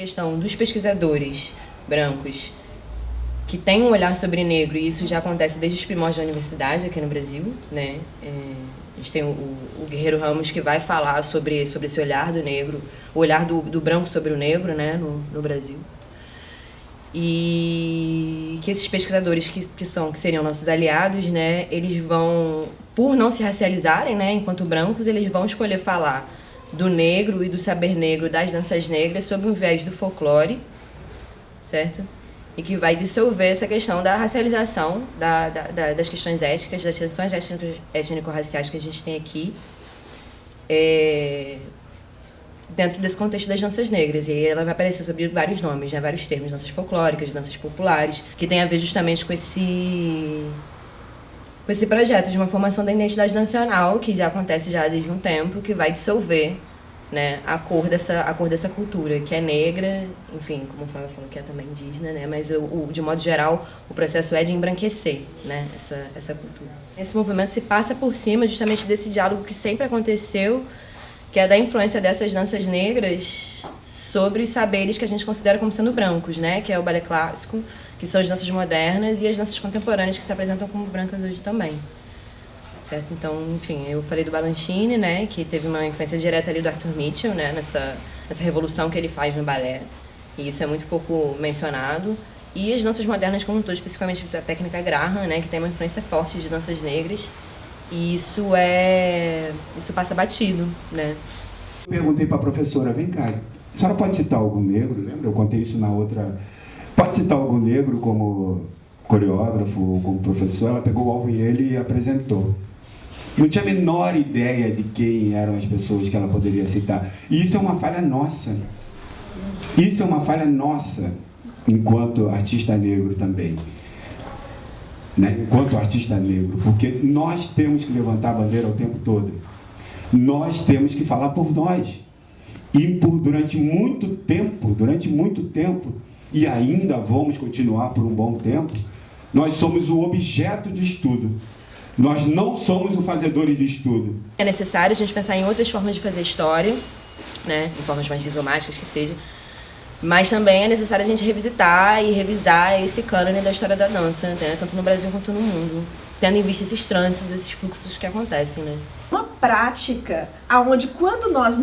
questão dos pesquisadores brancos que têm um olhar sobre negro, e isso já acontece desde os primórdios da universidade aqui no Brasil, né? A gente tem o Guerreiro Ramos, que vai falar sobre esse olhar do negro, o olhar do branco sobre o negro, né, no Brasil. E que esses pesquisadores que seriam nossos aliados, né, eles vão, por não se racializarem, né, enquanto brancos, eles vão escolher falar do negro e do saber negro, das danças negras, sob o viés do folclore, certo? E que vai dissolver essa questão da racialização, das questões étnicas, das tensões étnico-raciais que a gente tem aqui, dentro desse contexto das danças negras. E aí ela vai aparecer sob vários nomes, né, vários termos, danças folclóricas, danças populares, que tem a ver justamente com esse projeto de uma formação da identidade nacional, que já acontece já desde um tempo, que vai dissolver, né, a cor dessa cultura, que é negra, enfim, como o Flávio falou, que é também indígena, né, mas de modo geral o processo é de embranquecer, né, essa cultura. Esse movimento se passa por cima justamente desse diálogo que sempre aconteceu, que é da influência dessas danças negras sobre os saberes que a gente considera como sendo brancos, né, que é o balé clássico, que são as danças modernas, e as danças contemporâneas que se apresentam como brancas hoje também. Certo? Então, enfim, eu falei do Balanchine, né, que teve uma influência direta ali do Arthur Mitchell, né, nessa revolução que ele faz no balé, e isso é muito pouco mencionado. E as danças modernas como um todo, especificamente a técnica Graham, né, que tem uma influência forte de danças negras, e isso passa batido, né. Eu perguntei para a professora, vem cá, a senhora pode citar algum negro, lembra? Eu contei isso na outra... Pode citar algum negro como coreógrafo ou como professor? Ela pegou o alvo e ele e apresentou. Não tinha a menor ideia de quem eram as pessoas que ela poderia citar. E isso é uma falha nossa. Isso é uma falha nossa, enquanto artista negro também. Né? Enquanto artista negro. Porque nós temos que levantar a bandeira o tempo todo. Nós temos que falar por nós. E durante muito tempo, e ainda vamos continuar por um bom tempo, nós somos o objeto de estudo. Nós não somos os fazedores de estudo. É necessário a gente pensar em outras formas de fazer história, né, em formas mais rizomáticas que seja, mas também é necessário a gente revisitar e revisar esse cânone da história da dança, né, tanto no Brasil quanto no mundo, tendo em vista esses trânsitos, esses fluxos que acontecem, né. Uma prática onde, quando nós,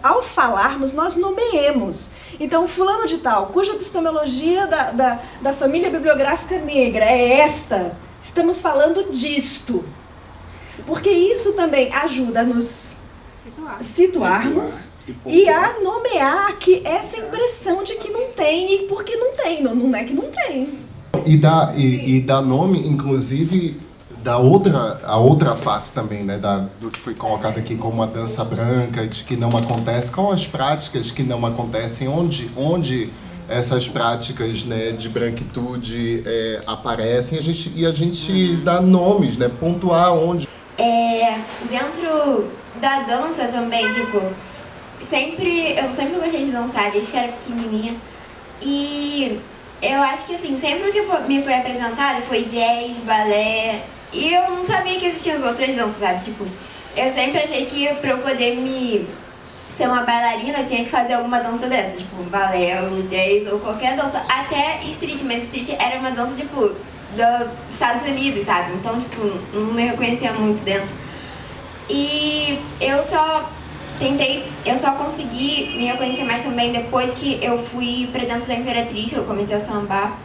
ao falarmos, nós nomeemos. Então, fulano de tal, cuja epistemologia da família bibliográfica negra é esta, estamos falando disto. Porque isso também ajuda a nos situarmos e a nomear que essa impressão de que não tem, e porque não tem, não é que não tem. E dá nome, inclusive, a outra face também, né, do que foi colocado aqui como a dança branca, de que não acontece, com as práticas que não acontecem, onde essas práticas, né, de branquitude aparecem, a gente dá nomes, né, pontuar onde. Dentro da dança também, tipo, eu sempre gostei de dançar desde que era pequenininha, e eu acho que assim, sempre o que me foi apresentado foi jazz, balé, e eu não sabia que existiam as outras danças, sabe? Tipo, eu sempre achei que pra eu poder ser uma bailarina eu tinha que fazer alguma dança dessa, tipo balé, ou jazz, ou qualquer dança, até street, mas street era uma dança, tipo, dos Estados Unidos, sabe? Então, tipo, não me reconhecia muito dentro. E eu só consegui me reconhecer mais também depois que eu fui pra dentro da Imperatriz, que eu comecei a sambar.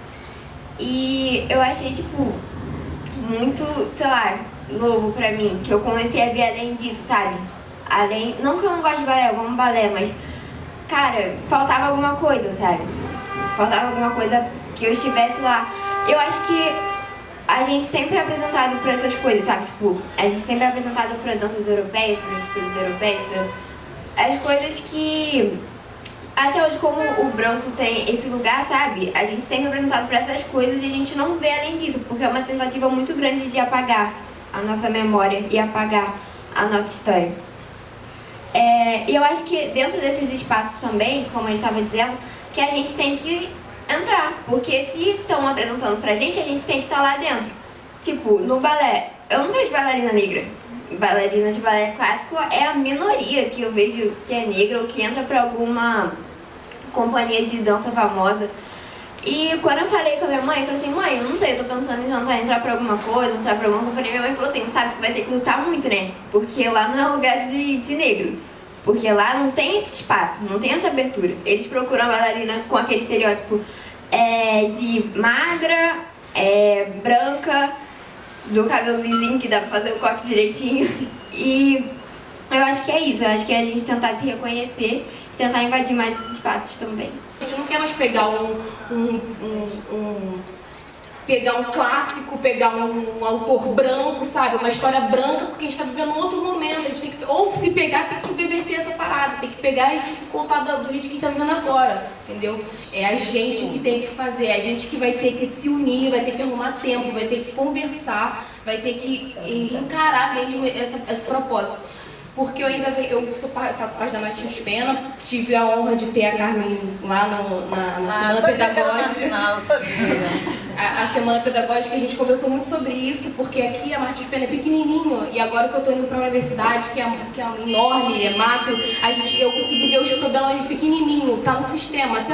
E eu achei, tipo, muito, sei lá, novo pra mim, que eu comecei a ver além disso, sabe? Não que eu não goste de balé, eu amo balé, mas, cara, faltava alguma coisa, sabe? Faltava alguma coisa que eu estivesse lá. Eu acho que a gente sempre é apresentado por essas coisas, sabe? Tipo, a gente sempre é apresentado por danças europeias, por coisas europeias, por as coisas que... Até hoje, como o branco tem esse lugar, sabe? A gente sempre é apresentado por essas coisas e a gente não vê além disso, porque é uma tentativa muito grande de apagar a nossa memória e apagar a nossa história. E eu acho que dentro desses espaços também, como ele estava dizendo, que a gente tem que entrar, porque se estão apresentando pra gente, a gente tem que estar lá dentro. Tipo, no balé, eu não vejo bailarina negra. Bailarina de balé clássico é a minoria que eu vejo que é negra ou que entra pra companhia de dança famosa. E quando eu falei com a minha mãe, eu falei assim, mãe, eu não sei, eu tô pensando em entrar pra alguma coisa, entrar pra alguma companhia. Minha mãe falou assim, sabe, tu vai ter que lutar muito, né? Porque lá não é lugar de negro. Porque lá não tem esse espaço, não tem essa abertura. Eles procuram a bailarina com aquele estereótipo de magra, branca, do cabelo lisinho, que dá pra fazer o coque direitinho. E eu acho que é isso, eu acho que é a gente tentar se reconhecer e tentar invadir mais esses espaços também. A gente não quer mais pegar pegar um clássico, pegar um autor branco, sabe? Uma história branca, porque a gente está vivendo um outro momento. A gente tem que, ou se pegar, tem que subverter essa parada, tem que pegar e contar do ritmo que a gente está vivendo agora, entendeu? É a gente que tem que fazer, é a gente que vai ter que se unir, vai ter que arrumar tempo, vai ter que conversar, vai ter que encarar mesmo esse propósito. Porque eu faço parte da Martins Pena, tive a honra de ter a Carmen lá na Semana Pedagógica. A Semana Pedagógica, a gente conversou muito sobre isso, porque aqui a Martins Pena é pequenininho, e agora que eu estou indo para a universidade, que é enorme, é macro, eu consegui ver os problemas pequenininho, tá no sistema.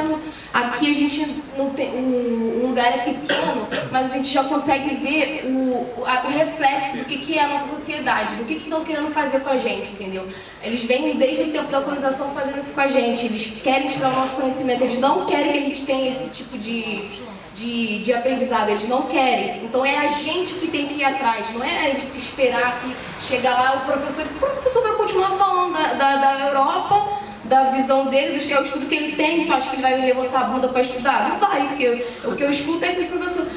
Aqui a gente não tem, o lugar é pequeno, mas a gente já consegue ver o reflexo do que é a nossa sociedade, do que estão querendo fazer com a gente, entendeu? Eles vêm desde o tempo da colonização fazendo isso com a gente, eles querem tirar o nosso conhecimento, eles não querem que a gente tenha esse tipo de aprendizado, eles não querem. Então é a gente que tem que ir atrás, não é a gente esperar que chegar lá o professor vai continuar falando da Europa, da visão dele, do estudo que ele tem. Tu acha que ele vai levantar a bunda para estudar? Não vai, porque o que eu escuto é que os professores,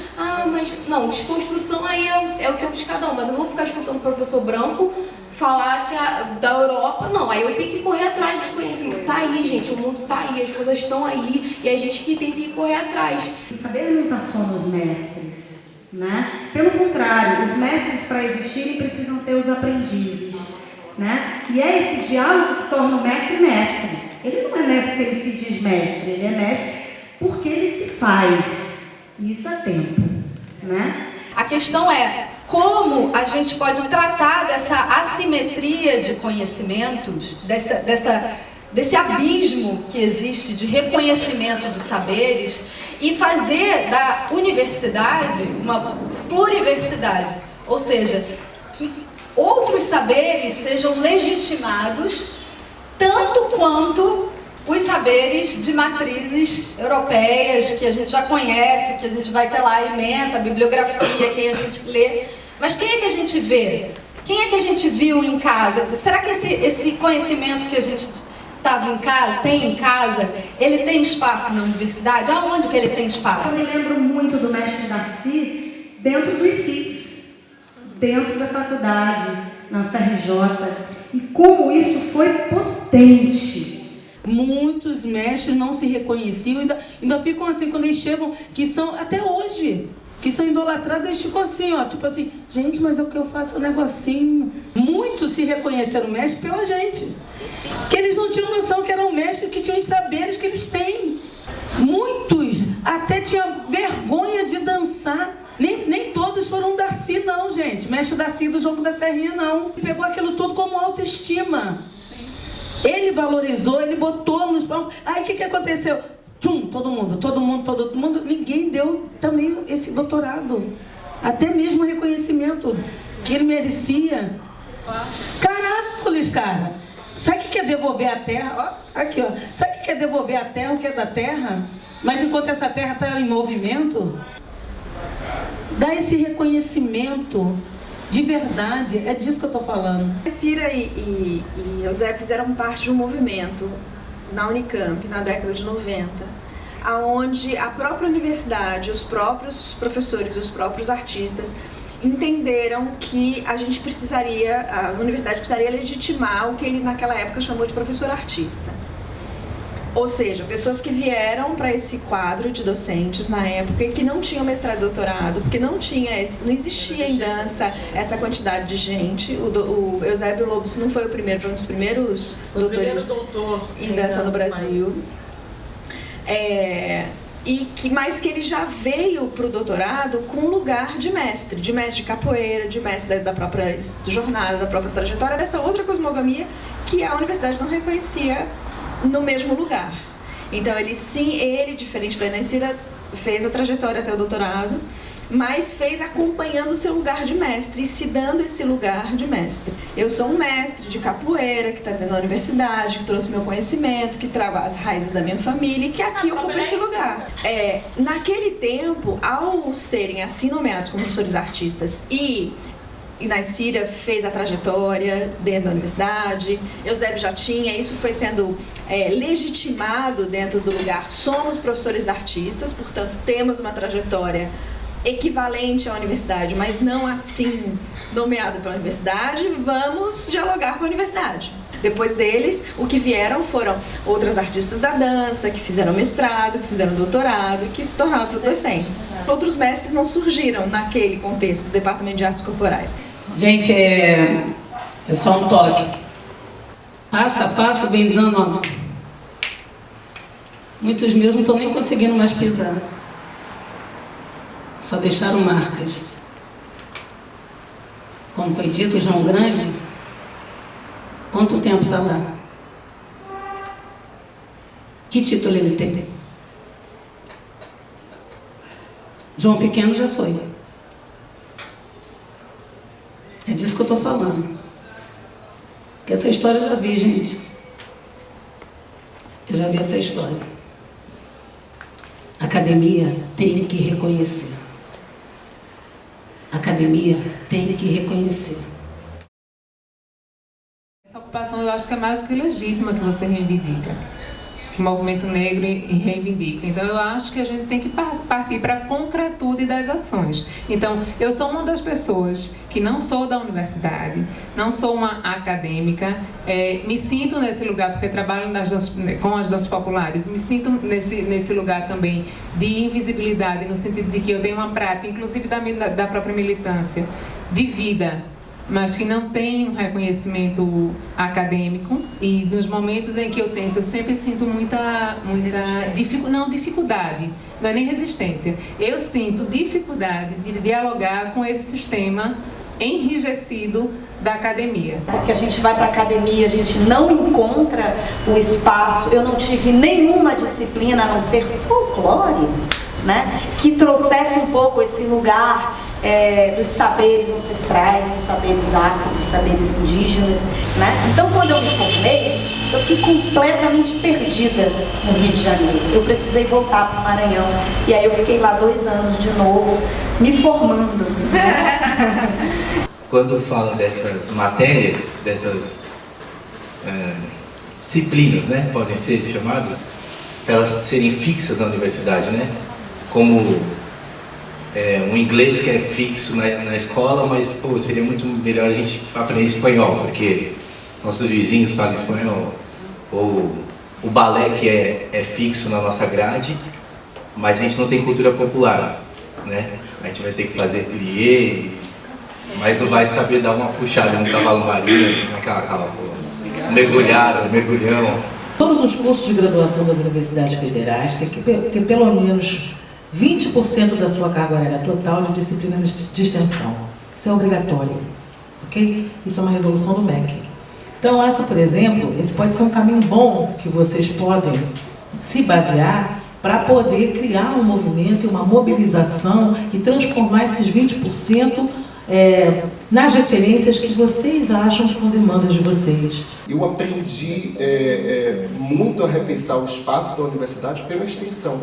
mas não, desconstrução aí é o tempo de cada um, mas eu não vou ficar escutando o professor branco falar da Europa, não, aí eu tenho que correr atrás dos conhecimentos. Tá aí, gente, o mundo tá aí, as coisas estão aí, e a gente que tem que correr atrás. O saber não está só nos mestres, né? Pelo contrário, os mestres, para existirem, precisam ter os aprendizes, né? E é esse diálogo que torna o mestre mestre. Ele não é mestre porque ele se diz mestre, ele é mestre porque ele se faz. E isso é tempo, né? A questão é como a gente pode tratar dessa assimetria de conhecimentos, desse abismo que existe de reconhecimento de saberes e fazer da universidade uma pluriversidade, ou seja, que outros saberes sejam legitimados tanto quanto os saberes de matrizes europeias que a gente já conhece, que a gente vai ter lá a ementa, a bibliografia, quem a gente lê. Mas quem é que a gente vê? Quem é que a gente viu em casa? Será que esse conhecimento que a gente tem em casa, ele tem espaço na universidade? Aonde que ele tem espaço? Eu me lembro muito do mestre Darcy dentro do IFIX, dentro da faculdade, na FRJ, e como isso foi potente. Muitos mestres não se reconheciam, ainda ficam assim, quando eles chegam, que são, até hoje, que são idolatrados, eles ficam assim, ó, tipo assim, gente, mas é o que eu faço, é um negocinho. Muitos se reconheceram mestres pela gente. Que eles não tinham noção que eram mestres, que tinham os saberes que eles têm. Muitos até tinham vergonha de dançar. Nem todos foram Darcy, não, gente. Mestre Darcy do Jogo da Serrinha, não. Ele pegou aquilo tudo como autoestima. Ele valorizou, ele botou nos palcos. Aí o que aconteceu? Tchum, todo mundo. Ninguém deu também esse doutorado. Até mesmo o reconhecimento que ele merecia. Caracoles, cara. Sabe o que é devolver a terra? Ó, aqui, ó. Sabe o que é devolver a terra, o que é da terra? Mas enquanto essa terra está em movimento, dá esse reconhecimento de verdade. É disso que eu estou falando. Cira e Eusébio fizeram parte de um movimento na Unicamp, na década de 90, aonde a própria universidade, os próprios professores, os próprios artistas entenderam que a universidade precisaria legitimar o que ele naquela época chamou de professor artista. Ou seja, pessoas que vieram para esse quadro de docentes na época e que não tinham mestrado e doutorado, porque não existia em dança essa quantidade de gente. O Eusébio Lobos não foi o primeiro, foi um dos primeiros doutores em dança no Brasil. Mas que ele já veio para o doutorado com lugar de mestre de capoeira, de mestre da própria jornada, da própria trajetória, dessa outra cosmogonia que a universidade não reconhecia no mesmo lugar. Então ele, diferente da Inaicira, fez a trajetória até o doutorado, mas fez acompanhando o seu lugar de mestre e se dando esse lugar de mestre. Eu sou um mestre de capoeira que está dentro da universidade, que trouxe meu conhecimento, que trava as raízes da minha família e que aqui ocupa esse lugar. Naquele tempo, ao serem assim nomeados como professores artistas e Inaicira fez a trajetória dentro da universidade, Eusébio já tinha, isso foi sendo legitimado dentro do lugar. Somos professores artistas, portanto temos uma trajetória equivalente à universidade, mas não assim nomeada pela universidade, vamos dialogar com a universidade. Depois deles, o que vieram foram outras artistas da dança, que fizeram mestrado, que fizeram doutorado e que se tornaram docentes. Outros mestres não surgiram naquele contexto do Departamento de Artes Corporais. Gente, é só um toque. Passo a passo vem dando a mão. Muitos meus não estão nem conseguindo mais pisar. Só deixaram marcas. Como foi dito, João Grande, quanto tempo está lá? Que título ele tem? João Pequeno já foi. É disso que eu estou falando. Porque essa história eu já vi, gente. Eu já vi essa história. A academia tem que reconhecer. A academia tem que reconhecer. Essa ocupação eu acho que é mais do que legítima que você reivindica, que o movimento negro reivindica. Então eu acho que a gente tem que partir para a concretude das ações. Então eu sou uma das pessoas que não sou da universidade, não sou uma acadêmica, me sinto nesse lugar porque trabalho com as danças populares, me sinto nesse lugar também de invisibilidade, no sentido de que eu tenho uma prática, inclusive da própria militância, de vida, mas que não tem um reconhecimento acadêmico, e nos momentos em que eu tento, eu sempre sinto muita dificuldade, não é nem resistência, eu sinto dificuldade de dialogar com esse sistema enrijecido da academia. Porque a gente vai para a academia, a gente não encontra o espaço. Eu não tive nenhuma disciplina, a não ser folclore, né, que trouxesse um pouco esse lugar dos saberes ancestrais, dos saberes afro, dos saberes indígenas, né? Então, quando eu me formei, eu fiquei completamente perdida no Rio de Janeiro. Eu precisei voltar para o Maranhão. E aí eu fiquei lá 2 anos de novo, me formando. Né? Quando fala dessas matérias, dessas disciplinas, né, podem ser chamadas, para elas serem fixas na universidade, né? Como um inglês que é fixo na escola, mas pô, seria muito melhor a gente aprender espanhol, porque nossos vizinhos falam espanhol. Ou o balé que é fixo na nossa grade, mas a gente não tem cultura popular, né? A gente vai ter que fazer plié, mas não vai saber dar uma puxada no cavalo marinho, um mergulhão. Todos os cursos de graduação das universidades federais têm que ter pelo menos 20% da sua carga horária total de disciplinas de extensão. Isso é obrigatório, ok? Isso é uma resolução do MEC. Então, essa, por exemplo, esse pode ser um caminho bom que vocês podem se basear para poder criar um movimento e uma mobilização e transformar esses 20% nas referências que vocês acham que são demandas de vocês. Eu aprendi muito a repensar o espaço da universidade pela extensão.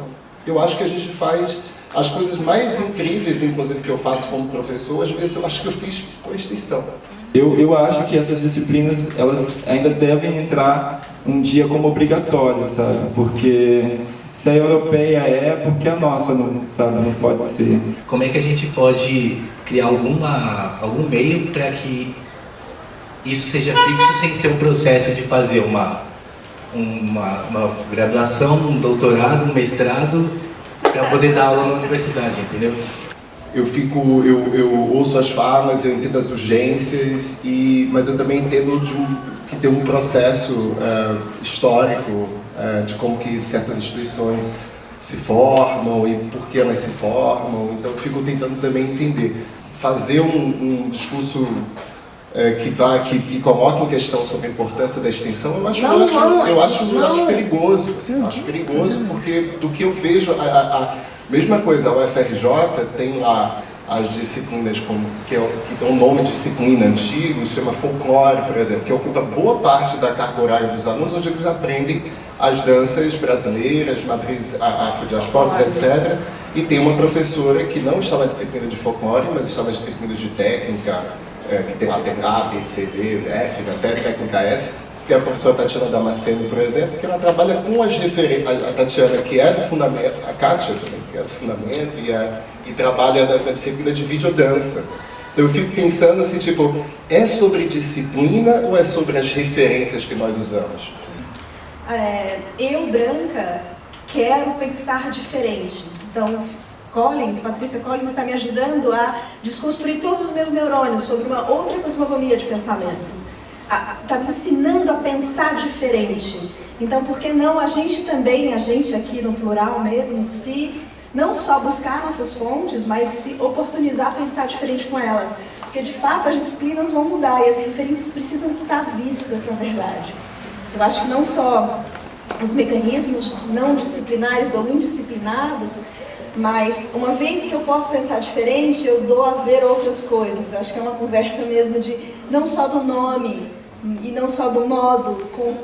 Eu acho que a gente faz as coisas mais incríveis, inclusive, que eu faço como professor, às vezes eu acho que eu fiz com a extensão. Eu acho que essas disciplinas, elas ainda devem entrar um dia como obrigatórias, sabe? Porque se a europeia porque a nossa não, sabe? Não pode ser. Como é que a gente pode criar algum meio para que isso seja fixo sem ser um processo de fazer uma graduação, um doutorado, um mestrado, para poder dar aula na universidade, entendeu? Eu ouço as falas, eu entendo as urgências, mas eu também entendo que tem um processo histórico de como que certas instituições se formam e por que elas se formam. Então eu fico tentando também entender, fazer um discurso que coloca em questão sobre a importância da extensão, eu acho perigoso. Assim, acho perigoso porque do que eu vejo, a mesma coisa, a UFRJ tem lá as disciplinas que dão nome de disciplina antigo, se chama folclore, por exemplo, que ocupa boa parte da carga horária dos alunos, onde eles aprendem as danças brasileiras, matrizes afrodiaspóricas, etc. E tem uma professora que não está na disciplina de folclore, mas está nas disciplinas de técnica, que tem lá A, B, C, D, F, até técnica F, que é a professora Tatiana Damasceno, por exemplo, que ela trabalha com as referências, a Tatiana, que é do fundamento, a Kátia também, que é do fundamento, e trabalha na disciplina de videodança. Então eu fico pensando assim, tipo, é sobre disciplina ou é sobre as referências que nós usamos? Eu, branca, quero pensar diferente. Então, Patrícia Collins está me ajudando a desconstruir todos os meus neurônios sobre uma outra cosmogonia de pensamento. Está me ensinando a pensar diferente. Então, por que não a gente aqui no plural mesmo, se não só buscar nossas fontes, mas se oportunizar a pensar diferente com elas? Porque, de fato, as disciplinas vão mudar e as referências precisam estar vistas, na verdade. Eu acho que não só os mecanismos não disciplinares ou indisciplinados, mas uma vez que eu posso pensar diferente, eu dou a ver outras coisas. Eu acho que é uma conversa mesmo de não só do nome e não só do modo como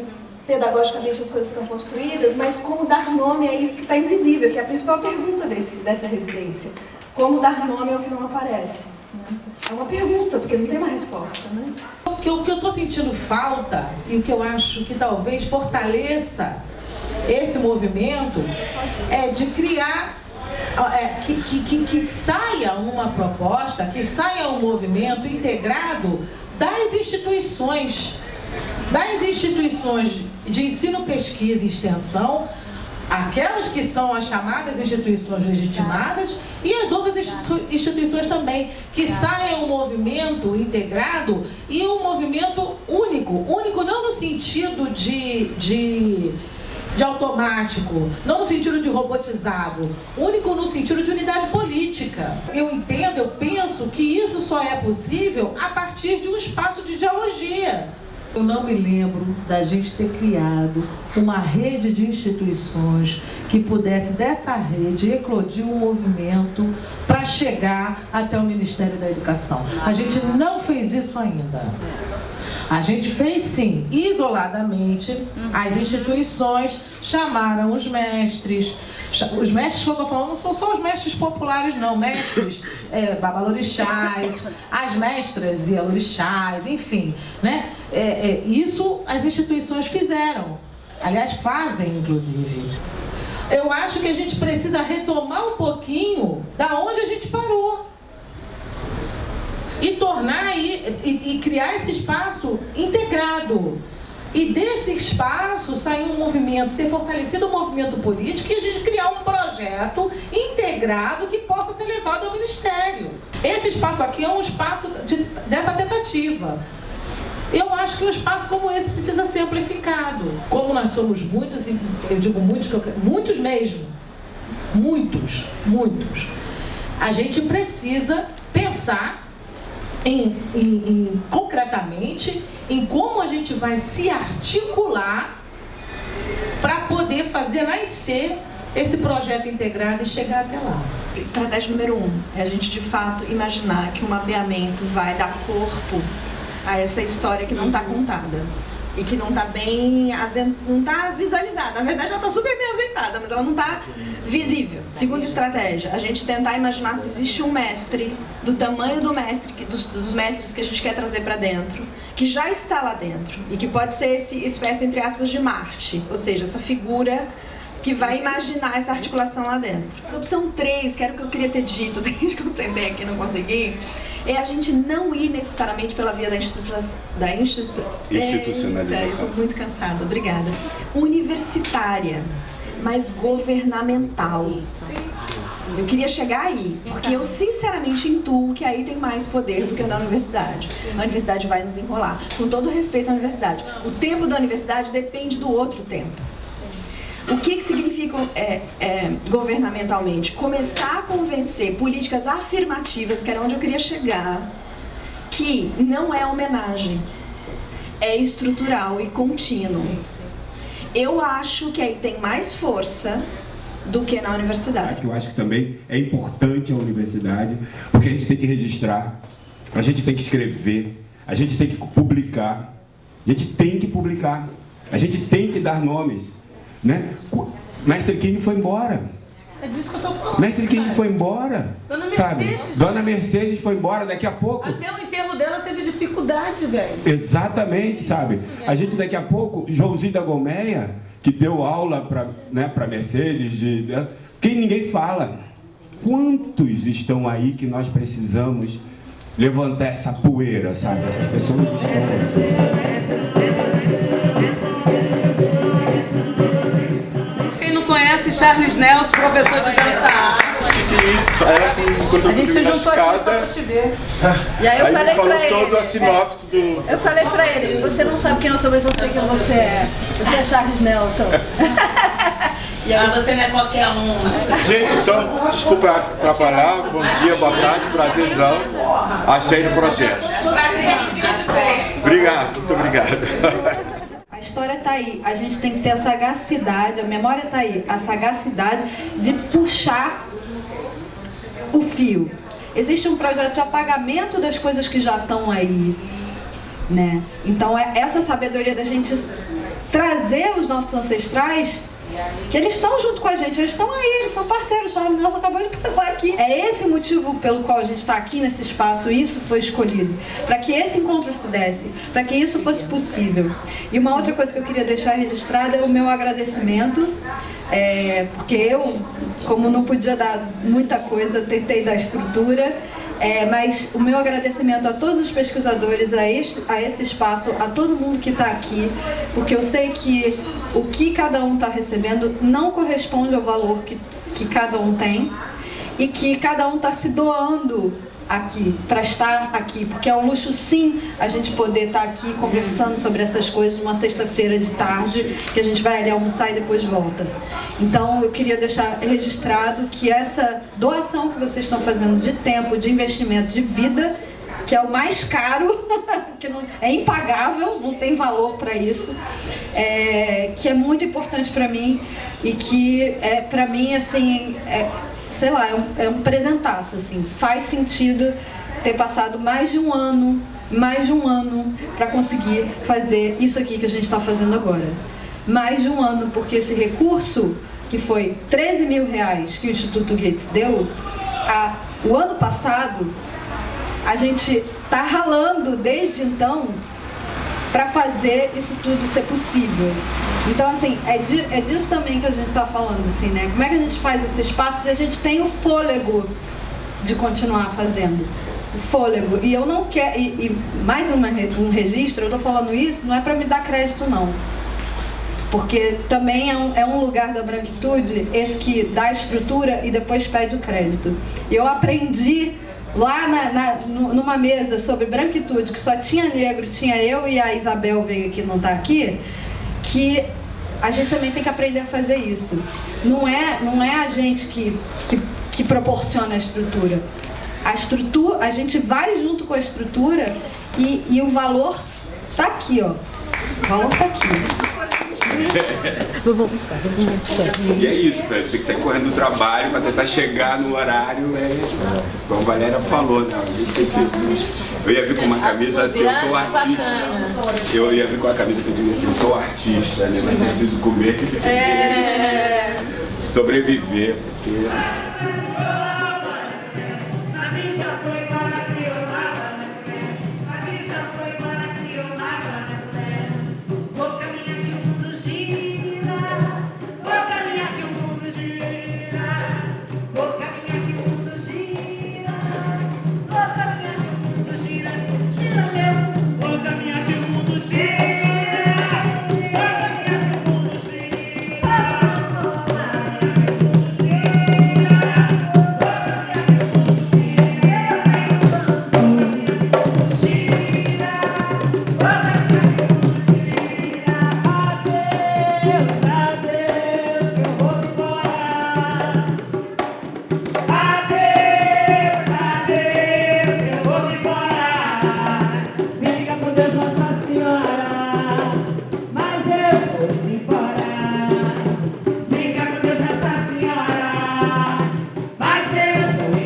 pedagogicamente as coisas estão construídas, mas como dar nome a isso que está invisível, que é a principal pergunta dessa residência. Como dar nome ao que não aparece? É uma pergunta, porque não tem uma resposta, né? O que eu estou sentindo falta, e o que eu acho que talvez fortaleça esse movimento, é de criar, que saia uma proposta, que saia um movimento integrado das instituições de ensino, pesquisa e extensão, aquelas que são as chamadas instituições legitimadas e as outras instituições também, que saia um movimento integrado e um movimento único não no sentido de automático, não no sentido de robotizado, único no sentido de unidade política. Eu penso que isso só é possível a partir de um espaço de dialogia. Eu não me lembro da gente ter criado uma rede de instituições que pudesse, dessa rede, eclodir um movimento para chegar até o Ministério da Educação. A gente não fez isso ainda. A gente fez, sim, isoladamente. As instituições chamaram os mestres. Os mestres que eu estou falando não são só os mestres populares, não. Mestres babalorixás, as mestras e alorixás, enfim, né? Isso as instituições fizeram. Aliás, fazem, inclusive. Eu acho que a gente precisa retomar um pouquinho da onde a gente parou. E tornar e criar esse espaço integrado. E desse espaço sair um movimento, ser fortalecido um movimento político e a gente criar um projeto integrado que possa ser levado ao Ministério. Esse espaço aqui é um espaço dessa tentativa. Eu acho que um espaço como esse precisa ser amplificado. Como nós somos muitos, e eu digo muitos mesmo, muitos, a gente precisa pensar concretamente em como a gente vai se articular para poder fazer nascer esse projeto integrado e chegar até lá. Estratégia número 1 é a gente de fato imaginar que o mapeamento vai dar corpo a essa história que não está contada e que não está não está visualizada. Na verdade, ela está super bem azeitada, mas ela não está visível. Segunda estratégia, a gente tentar imaginar se existe um mestre, do tamanho do mestre, dos mestres que a gente quer trazer para dentro, que já está lá dentro e que pode ser essa espécie, entre aspas, de Marte, ou seja, essa figura que vai imaginar essa articulação lá dentro. Opção 3, que era o que eu queria ter dito desde que eu sentei aqui e não consegui, é a gente não ir necessariamente pela via da institucionalização. Estou muito cansada, obrigada. Universitária, mas governamental. Eu queria chegar aí, porque eu sinceramente intuo que aí tem mais poder do que na universidade. A universidade vai nos enrolar, com todo respeito à universidade. O tempo da universidade depende do outro tempo. O que significa governamentalmente? Começar a convencer políticas afirmativas, que era onde eu queria chegar, aqui não é homenagem, é estrutural e contínuo. Eu acho que aí tem mais força do que na universidade. Eu acho que também é importante a universidade, porque a gente tem que registrar, a gente tem que escrever, a gente tem que publicar, a gente tem que publicar, a gente tem que dar nomes, né? Mestre King foi embora. É disso que eu tô falando. Mestre King foi embora. Dona Mercedes. Sabe? Dona Mercedes foi embora daqui a pouco. Até o enterro dela teve dificuldade, velho. Exatamente, sabe? A gente daqui a pouco, Joãozinho da Gomeia, que deu aula para Mercedes, quem ninguém fala. Quantos estão aí que nós precisamos levantar essa poeira, sabe? Essas pessoas Quem não conhece Charles Nelson, professor de dança arte. Quando A gente se juntou aqui cada... pra te ver. E aí eu falei falou pra todo ele, a sinopse do... eu falei pra ele, você não sabe quem eu sou, mas eu sei quem você é. Você é Charles Nelson. E aí você não é qualquer um. Gente, então, desculpa atrapalhar. Bom dia, boa tarde, prazerzão. Achei no projeto. Obrigado, muito obrigado. A história está aí, a gente tem que ter a sagacidade, a memória está aí, a sagacidade de puxar o fio. Existe um projeto de apagamento das coisas que já estão aí, né? Então é essa sabedoria da gente trazer os nossos ancestrais, que eles estão junto com a gente, eles estão aí, eles são parceiros, o Charles Nelson acabou de passar aqui. É esse o motivo pelo qual a gente está aqui nesse espaço, e isso foi escolhido, para que esse encontro se desse, para que isso fosse possível. E uma outra coisa que eu queria deixar registrada é o meu agradecimento, porque eu, como não podia dar muita coisa, tentei dar estrutura, mas o meu agradecimento a todos os pesquisadores, a esse espaço, a todo mundo que está aqui, porque eu sei que o que cada um está recebendo não corresponde ao valor que cada um tem e que cada um está se doando aqui, para estar aqui, porque é um luxo sim a gente poder estar aqui conversando sobre essas coisas numa sexta-feira de tarde, que a gente vai ali almoçar e depois volta. Então eu queria deixar registrado que essa doação que vocês estão fazendo de tempo, de investimento, de vida, que é o mais caro, que não, é impagável, não tem valor para isso, que é muito importante para mim e que para mim assim sei lá, é um presentaço, assim. Faz sentido ter passado mais de um ano para conseguir fazer isso aqui que a gente está fazendo agora. Mais de um ano, porque esse recurso, que foi 13 mil reais que o Instituto Gates deu, o ano passado, a gente está ralando desde então para fazer isso tudo ser possível. Então, assim, é disso também que a gente está falando, assim, né? Como é que a gente faz esse espaço se a gente tem o fôlego de continuar fazendo? O fôlego. E eu não quero... E mais um registro, eu estou falando isso, não é para me dar crédito, não. Porque também é um lugar da branquitude, esse que dá estrutura e depois pede o crédito. Eu aprendi lá numa mesa sobre branquitude, que só tinha negro, tinha eu e a Isabel Veiga, que não está aqui, que a gente também tem que aprender a fazer isso. Não é a gente que proporciona a estrutura. A gente vai junto com a estrutura e o valor está aqui, ó. O valor está aqui. E é isso, velho. Tem que sair correndo do trabalho para tentar chegar no horário. Como a Valéria falou, né? Eu ia vir com uma camisa assim, eu sou artista. Eu ia vir com a camisa que eu digo assim, eu sou artista, né? Mas preciso comer, sobreviver. Porque...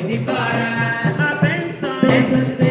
de parar a pensar.